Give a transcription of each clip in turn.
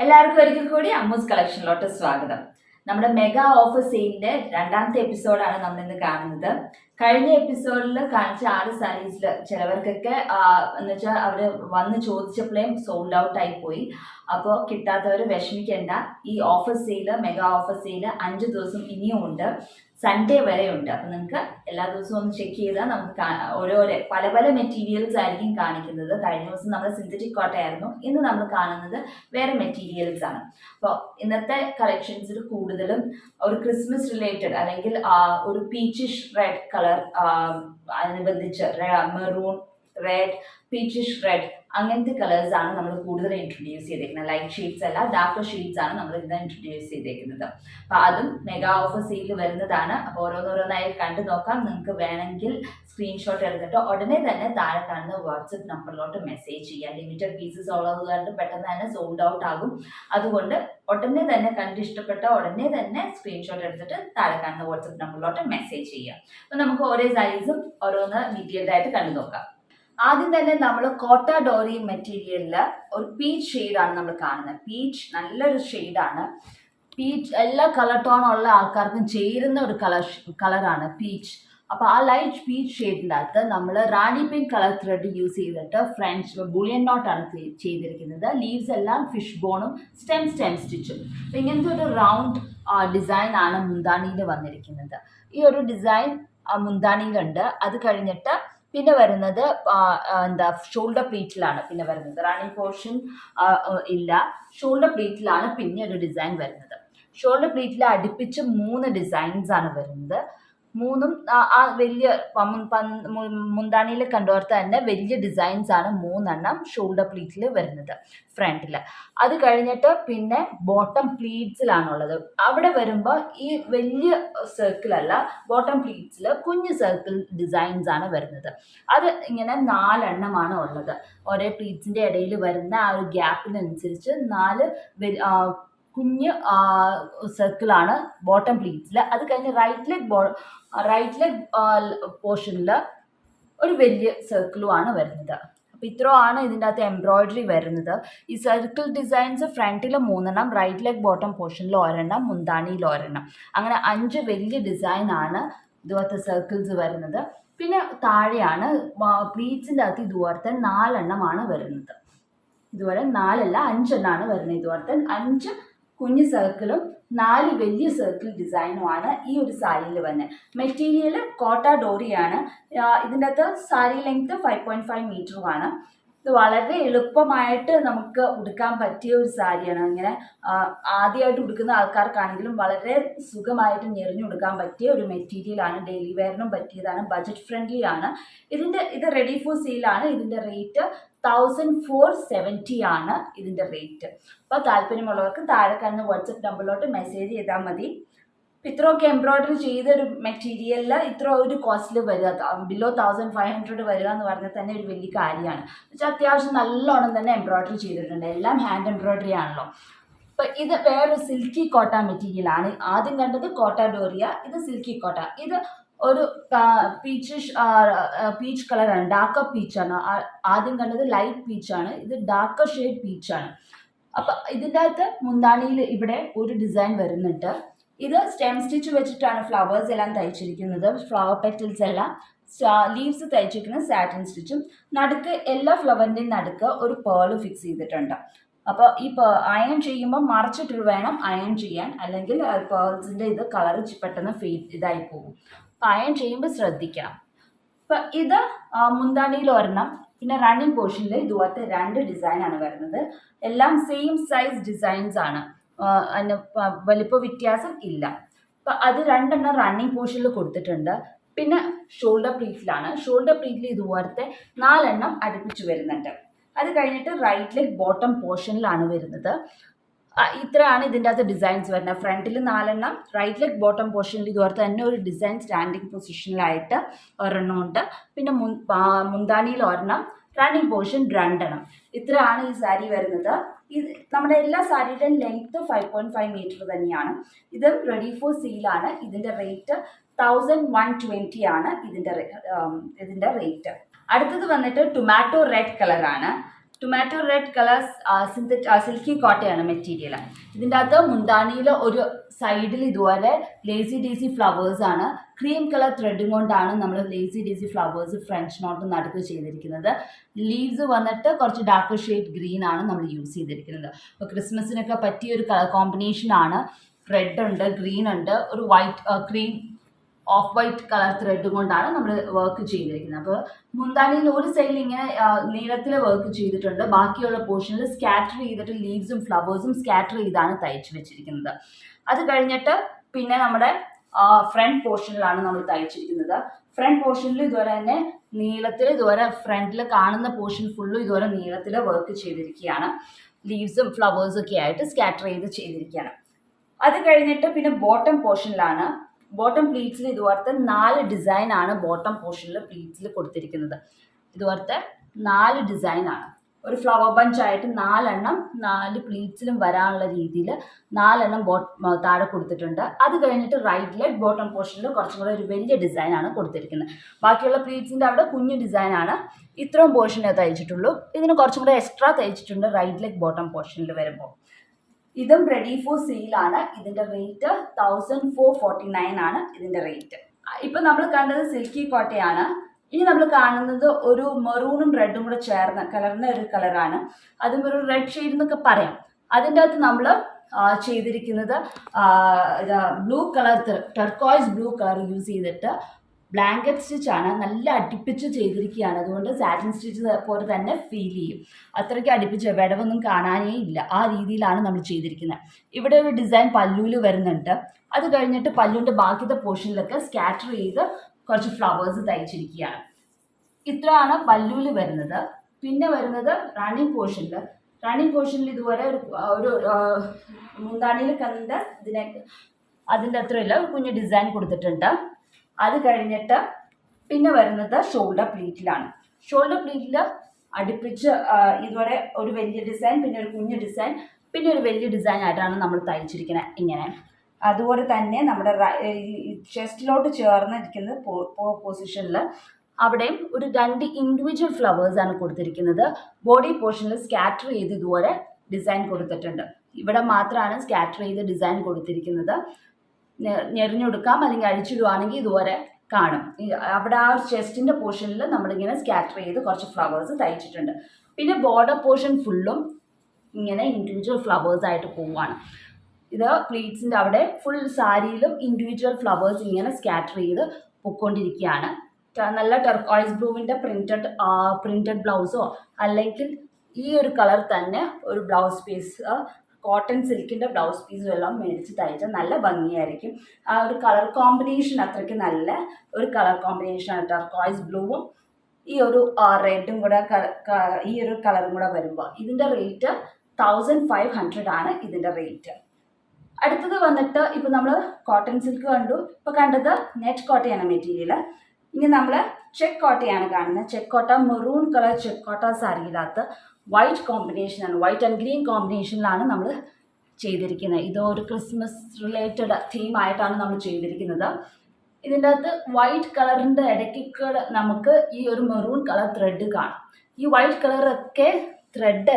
എല്ലാവർക്കും ഒരിക്കൽ കൂടി അമ്മൂസ് കളക്ഷനിലോട്ട് സ്വാഗതം. നമ്മുടെ മെഗാ ഓഫർ സെയിലിന്റെ രണ്ടാമത്തെ എപ്പിസോഡാണ് നമ്മൾ ഇന്ന് കാണുന്നത്. കഴിഞ്ഞ എപ്പിസോഡിൽ കാണിച്ച 6 സാരീസിൽ ചിലവർക്കൊക്കെ എന്ന് വെച്ചാൽ അവർ വന്ന് ചോദിച്ചപ്പോഴേയും സോൾഡ് ഔട്ട് ആയി പോയി. അപ്പോൾ കിട്ടാത്തവർ വിഷമിക്കേണ്ട. ഈ offer sale, mega offer sale 5 ദിവസം ഇനിയും ഉണ്ട്, സൺഡേ വരെ ഉണ്ട്. അപ്പം നിങ്ങൾക്ക് എല്ലാ ദിവസവും ഒന്ന് ചെക്ക് ചെയ്താൽ നമുക്ക് ഓരോരോ പല പല മെറ്റീരിയൽസ് ആയിരിക്കും കാണിക്കുന്നത്. കഴിഞ്ഞ ദിവസം നമ്മൾ സിന്തറ്റിക് കോട്ടയായിരുന്നു, ഇന്ന് നമ്മൾ കാണുന്നത് വേറെ മെറ്റീരിയൽസ് ആണ്. അപ്പോൾ ഇന്നത്തെ കളക്ഷൻസിൽ കൂടുതലും ഒരു ക്രിസ്മസ് റിലേറ്റഡ് അല്ലെങ്കിൽ ഒരു പീച്ചിഷ് റെഡ് കളർ അനുബന്ധിച്ച് മെറൂൺ, റെഡ്, പീച്ചിഷ് റെഡ് അങ്ങനത്തെ കളേഴ്സ് ആണ് നമ്മൾ കൂടുതൽ ഇൻട്രൊഡ്യൂസ് ചെയ്തേക്കുന്നത്. ലൈറ്റ് ഷെയ്ഡ്സ് അല്ല, ഡാർക്ക് ഷെയ്ഡ്സ് ആണ് നമ്മൾ ഇന്ന് ഇൻട്രൊഡ്യൂസ് ചെയ്തേക്കുന്നത്. അപ്പോൾ അതും മെഗാ ഓഫർ സെയിൽ വരുന്നതാണ്. അപ്പോൾ ഓരോന്നോരോന്നായി കണ്ടു നോക്കാം. നിങ്ങൾക്ക് വേണമെങ്കിൽ സ്ക്രീൻഷോട്ട് എടുത്തിട്ട് ഉടനെ തന്നെ താഴെ കാണുന്ന വാട്സപ്പ് നമ്പറിലോട്ട് മെസ്സേജ് ചെയ്യാം. ലിമിറ്റഡ് പീസസ് ഉള്ളത് കൊണ്ട് പെട്ടെന്ന് തന്നെ സോൾഡ് ഔട്ട് ആകും. അതുകൊണ്ട് ഉടനെ തന്നെ കണ്ട് ഇഷ്ടപ്പെട്ട ഉടനെ തന്നെ സ്ക്രീൻഷോട്ട് എടുത്തിട്ട് താഴെ കാണുന്ന വാട്സപ്പ് നമ്പറിലോട്ട് മെസ്സേജ് ചെയ്യാം. അപ്പോൾ നമുക്ക് ഓരോ സൈസും ഓരോന്ന് ഡീറ്റെയിൽഡ് ആയിട്ട് കണ്ടു നോക്കാം. ആദ്യം തന്നെ നമ്മൾ കോട്ട ഡോറി മെറ്റീരിയലിൽ ഒരു പീച്ച് ഷെയ്ഡാണ് നമ്മൾ കാണുന്നത്. പീച്ച് നല്ലൊരു ഷെയ്ഡാണ്. പീച്ച് എല്ലാ കളർ ടോണുള്ള ആൾക്കാർക്കും ചേരുന്ന ഒരു കളറാണ് പീച്ച്. അപ്പോൾ ആ ലൈറ്റ് പീച്ച് ഷെയ്ഡിൻ്റെ അകത്ത് നമ്മൾ റാണി പിങ്ക് കളർ ത്രെഡ് യൂസ് ചെയ്തിട്ട് ഫ്രഞ്ച് ബുളിയൻ നോട്ടാണ് ചെയ്തിരിക്കുന്നത്. ലീവ്സ് എല്ലാം ഫിഷ് ബോണും സ്റ്റെം സ്റ്റിച്ചും. അപ്പോൾ ഇങ്ങനത്തെ ഒരു റൗണ്ട് ഡിസൈൻ ആണ് മുന്താണിയിൽ വന്നിരിക്കുന്നത്. ഈ ഒരു ഡിസൈൻ മുന്താണിയിലുണ്ട്. അത് കഴിഞ്ഞിട്ട് പിന്നെ വരുന്നത് ഷോൾഡർ പ്ലീറ്റിലാണ് പിന്നെ വരുന്നത്. റാണി പോർഷൻ ഇല്ല, ഷോൾഡർ പ്ലീറ്റിലാണ് പിന്നെ ഒരു ഡിസൈൻ വരുന്നത്. ഷോൾഡർ പ്ലീറ്റിൽ അടുപ്പിച്ച് 3 ഡിസൈൻസ് ആണ് വരുന്നത്. മൂന്നും ആ വലിയ മുന്താണിയിൽ കണ്ടോർത്ത് തന്നെ വലിയ ഡിസൈൻസ് ആണ് 3 ഷോൾഡർ പ്ലീറ്റിൽ വരുന്നത് ഫ്രണ്ടിൽ. അത് കഴിഞ്ഞിട്ട് പിന്നെ ബോട്ടം പ്ലീറ്റ്സിലാണുള്ളത്. അവിടെ വരുമ്പോൾ ഈ വലിയ സർക്കിളല്ല, ബോട്ടം പ്ലീറ്റ്സിൽ കുഞ്ഞു സർക്കിൾ ഡിസൈൻസ് ആണ് വരുന്നത്. അത് ഇങ്ങനെ 4 ഉള്ളത്. ഒരേ പ്ലീറ്റ്സിൻ്റെ ഇടയിൽ വരുന്ന ആ ഒരു ഗ്യാപ്പിനനുസരിച്ച് 4 കുഞ്ഞ് സർക്കിളാണ് ബോട്ടം പ്ലീറ്റ്സിൽ. അത് കഴിഞ്ഞ് റൈറ്റ് ലെഗ് പോർഷനിൽ ഒരു വലിയ സർക്കിളുമാണ് വരുന്നത്. അപ്പോൾ ഇത്രയാണ് ഇതിൻ്റെ അകത്ത് എംബ്രോയിഡറി വരുന്നത്. ഈ സർക്കിൾ ഡിസൈൻസ് ഫ്രണ്ടിൽ 3, റൈറ്റ് ലെഗ് ബോട്ടം പോർഷനിൽ 1, മുന്താണിയിൽ 1, അങ്ങനെ 5 വലിയ ഡിസൈനാണ് ഇതുപോലത്തെ സർക്കിൾസ് വരുന്നത്. പിന്നെ താഴെയാണ് പ്ലീറ്റ്സിൻ്റെ അകത്ത് ഇതുപോലത്തെ 4 വരുന്നത്. ഇതുപോലെ 4 അല്ല 5 വരുന്നത്. ഇതുപോലത്തെ 5 കുഞ്ഞു സർക്കിളും 4 വലിയ സർക്കിൾ ഡിസൈനുമാണ് ഈ ഒരു സാരിയിൽ വന്നത്. മെറ്റീരിയൽ കോട്ട ഡോറിയാണ്. ഇതിൻ്റെ അകത്ത് സാരി ലെങ്ത് 5.5 മീറ്ററുമാണ്. ഇത് വളരെ എളുപ്പമായിട്ട് നമുക്ക് ഉടുക്കാൻ പറ്റിയ ഒരു സാരിയാണ്. ഇങ്ങനെ ആദ്യമായിട്ട് ഉടുക്കുന്ന ആൾക്കാർക്കാണെങ്കിലും വളരെ സുഖമായിട്ട് ഞെറിഞ്ഞുടുക്കാൻ പറ്റിയ ഒരു മെറ്റീരിയലാണ്. ഡെയിലി വെയറിനും പറ്റിയതാണ്. ബഡ്ജറ്റ് ഫ്രണ്ട്ലി ആണ്. ഇത് റെഡി ഫോർ സെയിലാണ്. ഇതിൻ്റെ റേറ്റ് 1470 ആണ് ഇതിൻ്റെ റേറ്റ്. അപ്പോൾ താല്പര്യമുള്ളവർക്ക് താഴെ കാണുന്ന വാട്സപ്പ് നമ്പറിലോട്ട് മെസ്സേജ് ചെയ്താൽ മതി. ഇത്രയൊക്കെ എംബ്രോയിഡറി ചെയ്തൊരു മെറ്റീരിയലിൽ ഇത്ര ഒരു കോസ്റ്റിൽ വരിക, ബിലോ 1500 വരിക എന്ന് പറഞ്ഞാൽ തന്നെ ഒരു വലിയ കാര്യമാണ്. എന്നുവെച്ചാൽ അത്യാവശ്യം നല്ലോണം തന്നെ എംബ്രോയിഡറി ചെയ്തിട്ടുണ്ട്. എല്ലാം ഹാൻഡ് എംബ്രോയിഡറി ആണല്ലോ. അപ്പോൾ ഇത് വേറൊരു സിൽക്കി കോട്ട മെറ്റീരിയലാണ്. ആദ്യം കണ്ടത് കോട്ട ഡോറിയ, ഇത് സിൽക്കി കോട്ട. ഇത് ഒരു പീച്ച് കളറാണ്, ഡാർക്കർ പീച്ചാണ്. ആദ്യം കണ്ടത് ലൈറ്റ് പീച്ചാണ്, ഇത് ഡാർക്കർ ഷെയ്ഡ് പീച്ചാണ്. അപ്പം ഇതിൻ്റെ അകത്ത് മുന്താണിയിൽ ഇവിടെ ഒരു ഡിസൈൻ വരുന്നുണ്ട്. ഇത് സ്റ്റെം സ്റ്റിച്ച് വെച്ചിട്ടാണ് ഫ്ലവേഴ്സ് എല്ലാം തയ്ച്ചിരിക്കുന്നത്. ഫ്ലവർ പെറ്റൽസ് എല്ലാം ലീവ്സ് തയ്ച്ചിരിക്കുന്ന സാറ്റിൻ സ്റ്റിച്ചും. നടുക്ക് എല്ലാ ഫ്ലവറിൻ്റെയും നടുക്ക് ഒരു പേൾ ഫിക്സ് ചെയ്തിട്ടുണ്ട്. അപ്പോൾ ഈ അയൺ ചെയ്യുമ്പോൾ മറച്ചിട്ട് വേണം അയൺ ചെയ്യാൻ, അല്ലെങ്കിൽ പേൾസിൻ്റെ ഇത് കളർ പെട്ടെന്ന് ഇതായി പോകും. അപ്പോൾ അയൺ ചെയ്യുമ്പോൾ ശ്രദ്ധിക്കണം. അപ്പം ഇത് മുന്താണിയിൽ 1, പിന്നെ റണ്ണിങ് പോർഷനിൽ ഇതുപോലത്തെ 2 ഡിസൈനാണ് വരുന്നത്. എല്ലാം സെയിം സൈസ് ഡിസൈൻസ് ആണ്, അതിന് വലിപ്പ വ്യത്യാസം ഇല്ല. അപ്പം അത് 2 റണ്ണിങ് പോർഷനിൽ കൊടുത്തിട്ടുണ്ട്. പിന്നെ ഷോൾഡർ പ്ലീറ്റിലാണ്. ഷോൾഡർ പ്ലീറ്റിൽ ഇതുപോലത്തെ 4 അടുപ്പിച്ച് വരുന്നുണ്ട്. അത് കഴിഞ്ഞിട്ട് റൈറ്റ് ലെഗ് ബോട്ടം പോർഷനിലാണ് വരുന്നത്. ഇത്രയാണ് ഇതിൻ്റെ അകത്ത് ഡിസൈൻസ് വരുന്നത്. ഫ്രണ്ടിൽ 4, റൈറ്റ് ലെഗ് ബോട്ടം പോർഷനിൽ ഇതുപോലത്തെ തന്നെ ഒരു ഡിസൈൻ സ്റ്റാൻഡിങ് പൊസിഷനിലായിട്ട് 1 ഉണ്ട്. പിന്നെ മുന്താണിയിൽ 1, റണ്ണിങ് പോർഷൻ 2. ഇത്രയാണ് ഈ സാരി വരുന്നത്. ഇത് നമ്മുടെ എല്ലാ സാരിയുടെയും ലെങ്ത്ത് 5.5 മീറ്റർ തന്നെയാണ്. ഇത് റെഡി ഫോർ സെയിലാണ്. ഇതിൻ്റെ റേറ്റ് 1120 ആണ് ഇതിൻ്റെ റേറ്റ്. അടുത്തത് വന്നിട്ട് ടൊമാറ്റോ റെഡ് കളറാണ്. ടൊമാറ്റോ റെഡ് കളർ സിൽക്കി കോട്ടയാണ് മെറ്റീരിയൽ. ഇതിൻ്റെ അകത്ത് മുന്താണിയിൽ ഒരു സൈഡിൽ ഇതുപോലെ ലേസി ഡേസി ഫ്ലവേഴ്സ് ആണ്. ക്രീം കളർ ത്രെഡും കൊണ്ടാണ് നമ്മൾ lazy daisy flowers French knot നടുക്ക് ചെയ്തിരിക്കുന്നത്. ലീവ്സ് വന്നിട്ട് കുറച്ച് ഡാർക്ക് ഷെയ്ഡ് ഗ്രീൻ ആണ് നമ്മൾ യൂസ് ചെയ്തിരിക്കുന്നത്. അപ്പോൾ ക്രിസ്മസിനൊക്കെ പറ്റിയ ഒരു കളർ കോമ്പിനേഷൻ ആണ്. റെഡ് ഉണ്ട്, ഗ്രീൻ ഉണ്ട്, ഒരു white cream of white colour thread കൊണ്ടാണ് നമ്മൾ വർക്ക് ചെയ്തിരിക്കുന്നത്. അപ്പോൾ മുന്താണിയിൽ ഒരു സൈഡിൽ ഇങ്ങനെ നീളത്തിൽ വർക്ക് ചെയ്തിട്ടുണ്ട്, ബാക്കിയുള്ള പോർഷനിൽ സ്കാറ്റർ ചെയ്തിട്ട് ലീവ്സും ഫ്ലവേഴ്സും സ്കാറ്റർ ചെയ്താണ് തയ്ച്ച് വെച്ചിരിക്കുന്നത്. അത് കഴിഞ്ഞിട്ട് പിന്നെ നമ്മുടെ ഫ്രണ്ട് പോർഷനിലാണ് നമ്മൾ തയ്ച്ചിരിക്കുന്നത്. ഫ്രണ്ട് പോർഷനിൽ ഇതുപോലെ തന്നെ നീളത്തിൽ ഇതുപോലെ ഫ്രണ്ടിൽ കാണുന്ന പോർഷൻ ഫുള്ളും ഇതുപോലെ നീളത്തിൽ വർക്ക് ചെയ്തിരിക്കുകയാണ്. ലീവ്സും ഫ്ലവേഴ്സും ഒക്കെ ആയിട്ട് സ്കാറ്റർ ചെയ്തിരിക്കുകയാണ്. അത് കഴിഞ്ഞിട്ട് പിന്നെ ബോട്ടം പോർഷനിലാണ്. ബോട്ടം പ്ലീറ്റ്സിൽ ഇതുപോലത്തെ 4 ഡിസൈൻ ആണ് ബോട്ടം പോർഷനിൽ പ്ലീറ്റ്സിൽ കൊടുത്തിരിക്കുന്നത്. ഇതുപോലത്തെ 4 ഡിസൈൻ ആണ്. ഒരു ഫ്ലവർ ബഞ്ച് ആയിട്ട് 4 പ്ലീറ്റ്സിലും വരാനുള്ള രീതിയിൽ 4 താഴെ കൊടുത്തിട്ടുണ്ട്. അത് കഴിഞ്ഞിട്ട് റൈറ്റ് ലെഗ് ബോട്ടം പോർഷനിൽ കുറച്ചും കൂടെ ഒരു വലിയ ഡിസൈൻ ആണ് കൊടുത്തിരിക്കുന്നത്. ബാക്കിയുള്ള പ്ലീറ്റ്സിൻ്റെ അവിടെ കുഞ്ഞു ഡിസൈൻ ആണ്. ഇത്രയും പോർഷനേ തയ്ച്ചിട്ടുള്ളൂ. ഇതിന് കുറച്ചും കൂടെ എക്സ്ട്രാ തയ്ച്ചിട്ടുണ്ട് റൈറ്റ് ലെഗ് ബോട്ടം പോർഷനിൽ വരുമ്പോൾ. ഇതും റെഡി ഫോർ സെയിലാണ്. ഇതിൻ്റെ റേറ്റ് 1449 ആണ് ഇതിൻ്റെ റേറ്റ്. ഇപ്പം നമ്മൾ കണ്ടത് സിൽക്കി കോട്ടയാണ്. ഇനി നമ്മൾ കാണുന്നത് ഒരു മെറൂണും റെഡും കൂടെ ചേർന്ന കലർന്ന ഒരു കളറാണ്. അതും ഒരു റെഡ് ഷെയ്ഡ് എന്നൊക്കെ പറയാം. അതിൻ്റെ അകത്ത് നമ്മൾ ചെയ്തിരിക്കുന്നത് blue colour turquoise blue colour use ചെയ്തിട്ട് ബ്ലാങ്കറ്റ് സ്റ്റിച്ചാണ്. നല്ല അടുപ്പിച്ച് ചെയ്തിരിക്കുകയാണ്. അതുകൊണ്ട് സാറ്റിൻ സ്റ്റിച്ച് പോലെ തന്നെ ഫീൽ ചെയ്യും. അത്രയ്ക്ക് അടുപ്പിച്ച് വിടവൊന്നും കാണാനേ ഇല്ല. ആ രീതിയിലാണ് നമ്മൾ ചെയ്തിരിക്കുന്നത്. ഇവിടെ ഒരു ഡിസൈൻ പല്ലുവിൽ വരുന്നുണ്ട്. അത് കഴിഞ്ഞിട്ട് പല്ലുവിൻ്റെ ബാക്കിയത്തെ പോർഷനിലൊക്കെ സ്കാറ്റർ ചെയ്ത് കുറച്ച് ഫ്ലവേഴ്സ് തയ്ച്ചിരിക്കുകയാണ്. ഇത്രയാണ് പല്ലുവിൽ വരുന്നത്. പിന്നെ വരുന്നത് റണ്ണിങ് പോർഷനിൽ ഇതുപോലെ ഒരു മുന്താണിയിൽ കണ്ട അതിൻ്റെ അത്രയില്ല ഒരു കുഞ്ഞ് ഡിസൈൻ കൊടുത്തിട്ടുണ്ട്. അത് കഴിഞ്ഞിട്ട് പിന്നെ വരുന്നത് ഷോൾഡർ പ്ലീറ്റിലാണ്. ഷോൾഡർ പ്ലീറ്റിൽ അടുപ്പിച്ച് ഇതുവരെ ഒരു വലിയ ഡിസൈൻ, പിന്നെ ഒരു കുഞ്ഞു ഡിസൈൻ, പിന്നെ ഒരു വലിയ ഡിസൈൻ ആയിട്ടാണ് നമ്മൾ തയ്ച്ചിരിക്കുന്നത് ഇങ്ങനെ. അതുപോലെ തന്നെ നമ്മുടെ ചെസ്റ്റിലോട്ട് ചേർന്നിരിക്കുന്ന പൊസിഷനിൽ അവിടെയും ഒരു 2 ഇൻഡിവിജ്വൽ ഫ്ലവേഴ്സാണ് കൊടുത്തിരിക്കുന്നത്. ബോഡി പോർഷനിൽ സ്കാറ്റർ ചെയ്ത് ഇതുപോലെ ഡിസൈൻ കൊടുത്തിട്ടുണ്ട്. ഇവിടെ മാത്രമാണ് സ്കാറ്റർ ചെയ്ത് ഡിസൈൻ കൊടുത്തിരിക്കുന്നത്. ഞെറിഞ്ഞെടുക്കാം, അല്ലെങ്കിൽ അഴിച്ചിടുവാണെങ്കിൽ ഇതുപോലെ കാണും. അവിടെ ആ ചെസ്റ്റിൻ്റെ പോർഷനിൽ നമ്മളിങ്ങനെ സ്കാറ്റർ ചെയ്ത് കുറച്ച് ഫ്ലവേഴ്സ് തയ്ച്ചിട്ടുണ്ട്. പിന്നെ ബോർഡർ പോർഷൻ ഫുള്ളും ഇങ്ങനെ ഇൻഡിവിജ്വൽ ഫ്ലവേഴ്സ് ആയിട്ട് പോവുകയാണ്. ഇത് പ്ലീറ്റ്സിൻ്റെ അവിടെ ഫുൾ സാരിയിലും ഇൻഡിവിജ്വൽ ഫ്ലവേഴ്സ് ഇങ്ങനെ സ്കാറ്റർ ചെയ്ത് പൊയ്ക്കൊണ്ടിരിക്കുകയാണ്. നല്ല ടർക്കോയ്സ് ബ്ലൂവിൻ്റെ പ്രിൻറ്റഡ് ബ്ലൗസോ അല്ലെങ്കിൽ ഈ ഒരു കളർ തന്നെ ഒരു ബ്ലൗസ് പീസ്, കോട്ടൺ സിൽക്കിൻ്റെ ബ്ലൗസ് പീസും എല്ലാം മേടിച്ച് തയ്ച്ചാൽ നല്ല ഭംഗിയായിരിക്കും. ആ ഒരു കളർ കോമ്പിനേഷൻ അത്രയ്ക്ക് നല്ല ഒരു കളർ കോമ്പിനേഷനാണ്. ടർക്കോയ്സ് ബ്ലൂവും ഈ ഒരു റെഡും കൂടെ ഈ ഒരു കളറും കൂടെ വരുമ്പോൾ ഇതിൻ്റെ റേറ്റ് 1500 ആണ് ഇതിൻ്റെ റേറ്റ്. അടുത്തത് വന്നിട്ട് ഇപ്പോൾ നമ്മൾ കോട്ടൺ സിൽക്ക് കണ്ടു. ഇപ്പോൾ കണ്ടത് നെറ്റ് കോട്ടയാണ് മെറ്റീരിയൽ. ഇനി നമ്മൾ ചെക്ക് കോട്ടയാണ് കാണുന്നത്. ചെക്ക് കോട്ട മെറൂൺ കളർ ചെക്ക് കോട്ട സാരിയിനകത്ത് വൈറ്റ് കോമ്പിനേഷനാണ്, വൈറ്റ് ആൻഡ് ഗ്രീൻ കോമ്പിനേഷനിലാണ് നമ്മൾ ചെയ്തിരിക്കുന്നത്. ഇത് ഒരു ക്രിസ്മസ് റിലേറ്റഡ് തീമായിട്ടാണ് നമ്മൾ ചെയ്തിരിക്കുന്നത്. ഇതിൻ്റെ അകത്ത് വൈറ്റ് കളറിൻ്റെ ഇടയ്ക്ക് നമുക്ക് ഈ ഒരു മെറൂൺ കളർ ത്രെഡ് കാണാം. ഈ വൈറ്റ് കളറൊക്കെ ത്രെഡ്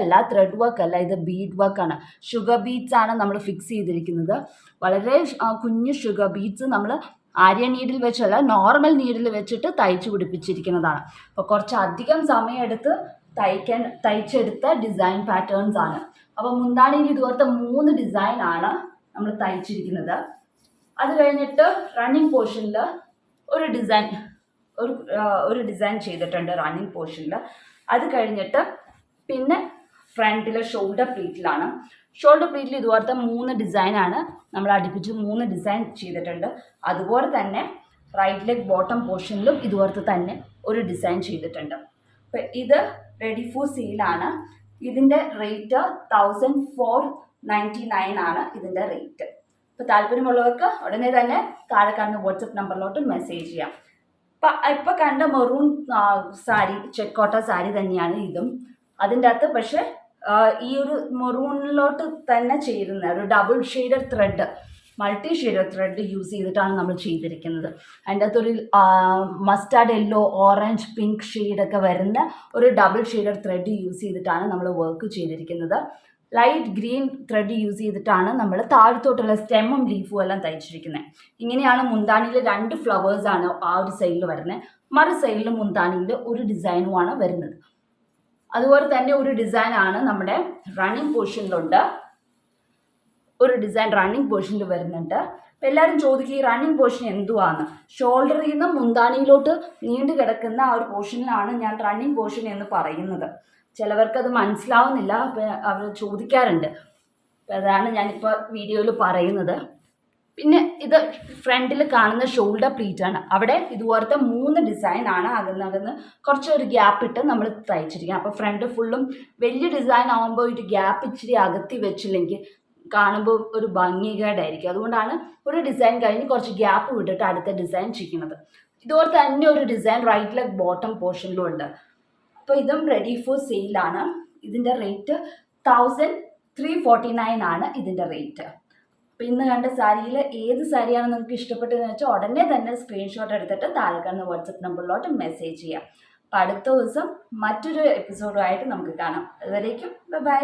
വർക്ക് അല്ല, ഇത് ബീഡ് വർക്കാണ്. ഷുഗർ ബീഡ്സ് ആണ് നമ്മൾ ഫിക്സ് ചെയ്തിരിക്കുന്നത്. വളരെ കുഞ്ഞു ഷുഗർ ബീഡ്സ് നമ്മൾ ആര്യ നീഡിൽ വെച്ചല്ല, നോർമൽ നീഡിൽ വെച്ചിട്ട് തയ്ച്ചു പിടിപ്പിച്ചിരിക്കുന്നതാണ്. അപ്പോൾ കുറച്ചധികം സമയമെടുത്ത് തയ്ച്ചെടുത്ത ഡിസൈൻ പാറ്റേൺസ് ആണ്. അപ്പോൾ മുന്താണിയിൽ ഇതുപോലത്തെ 3 ഡിസൈൻ ആണ് നമ്മൾ തയ്ച്ചിരിക്കുന്നത്. അത് കഴിഞ്ഞിട്ട് റണ്ണിങ് പോർഷനിൽ ഒരു ഡിസൈൻ ചെയ്തിട്ടുണ്ട് റണ്ണിങ് പോർഷനിൽ. അത് കഴിഞ്ഞിട്ട് പിന്നെ ഫ്രണ്ടിൽ ഷോൾഡർ പ്ലീറ്റിലാണ്. ഷോൾഡർ പ്ലീറ്റിൽ ഇതുപോലത്തെ 3 ഡിസൈനാണ് നമ്മൾ അടുപ്പിച്ച് 3 ഡിസൈൻ ചെയ്തിട്ടുണ്ട്. അതുപോലെ തന്നെ റൈറ്റ് ലെഗ് ബോട്ടം പോർഷനിലും ഇതുപോലത്തെ തന്നെ ഒരു ഡിസൈൻ ചെയ്തിട്ടുണ്ട്. അപ്പോൾ ഇത് റെഡി ഫോർ സെയിലാണ്. ഇതിൻ്റെ റേറ്റ് 1499 ആണ് ഇതിൻ്റെ റേറ്റ്. അപ്പോൾ താല്പര്യമുള്ളവർക്ക് ഉടനെ തന്നെ താഴെ കാണുന്ന വാട്സപ്പ് നമ്പറിലോട്ട് മെസ്സേജ് ചെയ്യാം. ഇപ്പോൾ കണ്ട മെറൂൺ സാരി ചെക്കോട്ട സാരി തന്നെയാണ് ഇതും. അതിൻ്റെ അകത്ത് പക്ഷേ ഈ ഒരു മെറൂണിലോട്ട് തന്നെ ചേരുന്ന ഒരു double shaded thread multi shade thread use ചെയ്തിട്ടാണ് നമ്മൾ ചെയ്തിരിക്കുന്നത്. അതിൻ്റെ അകത്തൊരു മസ്റ്റാർഡ് യെല്ലോ, ഓറഞ്ച്, പിങ്ക് ഷെയ്ഡൊക്കെ വരുന്ന ഒരു ഡബിൾ ഷെയ്ഡഡ് ത്രെഡ് യൂസ് ചെയ്തിട്ടാണ് നമ്മൾ വർക്ക് ചെയ്തിരിക്കുന്നത്. ലൈറ്റ് ഗ്രീൻ ത്രെഡ് യൂസ് ചെയ്തിട്ടാണ് നമ്മൾ താഴത്തോട്ടുള്ള സ്റ്റെമ്മും ലീഫും എല്ലാം തയ്ച്ചിരിക്കുന്നത്. ഇങ്ങനെയാണ് മുന്താണിയിൽ 2 ഫ്ലവേഴ്സാണ് ആ ഒരു സൈഡിൽ വരുന്നത്. മറു സൈഡിൽ മുന്താണിയിൽ ഒരു ഡിസൈനുമാണ് വരുന്നത്. അതുപോലെ തന്നെ ഒരു ഡിസൈനാണ് നമ്മുടെ റണ്ണിങ് പോർഷനിലുണ്ട്. ഒരു ഡിസൈൻ റണ്ണിങ് പോർഷനിൽ വരുന്നുണ്ട്. അപ്പം എല്ലാവരും ചോദിക്കും ഈ റണ്ണിങ് പോർഷൻ എന്തുവാണ്. ഷോൾഡറിൽ നിന്ന് മുന്താണിയിലോട്ട് നീണ്ടു കിടക്കുന്ന ആ ഒരു പോർഷനിലാണ് ഞാൻ റണ്ണിങ് പോർഷൻ എന്ന് പറയുന്നത്. ചിലവർക്കത് മനസ്സിലാവുന്നില്ല, അപ്പം അവർ ചോദിക്കാറുണ്ട്. അപ്പം അതാണ് ഞാനിപ്പോൾ വീഡിയോയിൽ പറയുന്നത്. പിന്നെ ഇത് ഫ്രണ്ടിൽ കാണുന്ന ഷോൾഡർ പ്ലീറ്റാണ്. അവിടെ ഇതുപോലത്തെ 3 ഡിസൈനാണ് അകന്നകന്ന് കുറച്ചൊരു ഗ്യാപ്പ് ഇട്ട് നമ്മൾ തയ്ച്ചിരിക്കുക. അപ്പോൾ ഫ്രണ്ട് ഫുള്ളും വലിയ ഡിസൈൻ ആകുമ്പോൾ ഒരു ഗ്യാപ്പ് ഇച്ചിരി അകത്തി വെച്ചില്ലെങ്കിൽ കാണുമ്പോൾ ഒരു ഭംഗികേടായിരിക്കും. അതുകൊണ്ടാണ് ഒരു ഡിസൈൻ കഴിഞ്ഞ് കുറച്ച് ഗ്യാപ്പ് വിട്ടിട്ട് അടുത്ത ഡിസൈൻ ചെയ്യുന്നത്. ഇതുപോലെ തന്നെ ഒരു ഡിസൈൻ റൈറ്റ് ലെഗ് ബോട്ടം പോർഷനിലും ഉണ്ട്. അപ്പോൾ ഇതും റെഡി ഫോർ സെയിലാണ്. ഇതിൻ്റെ റേറ്റ് 1349 ആണ് ഇതിൻ്റെ റേറ്റ്. അപ്പോൾ ഇന്ന് കണ്ട സാരിയിൽ ഏത് സാരിയാണ് നിങ്ങൾക്ക് ഇഷ്ടപ്പെട്ടതെന്ന് വെച്ചാൽ ഉടനെ തന്നെ സ്ക്രീൻഷോട്ട് എടുത്തിട്ട് താഴെ കാണുന്ന വാട്സപ്പ് നമ്പറിലോട്ട് മെസ്സേജ് ചെയ്യാം. അപ്പോൾ അടുത്ത ദിവസം മറ്റൊരു എപ്പിസോഡുമായിട്ട് നമുക്ക് കാണാം. അതുവരേക്കും ബൈ.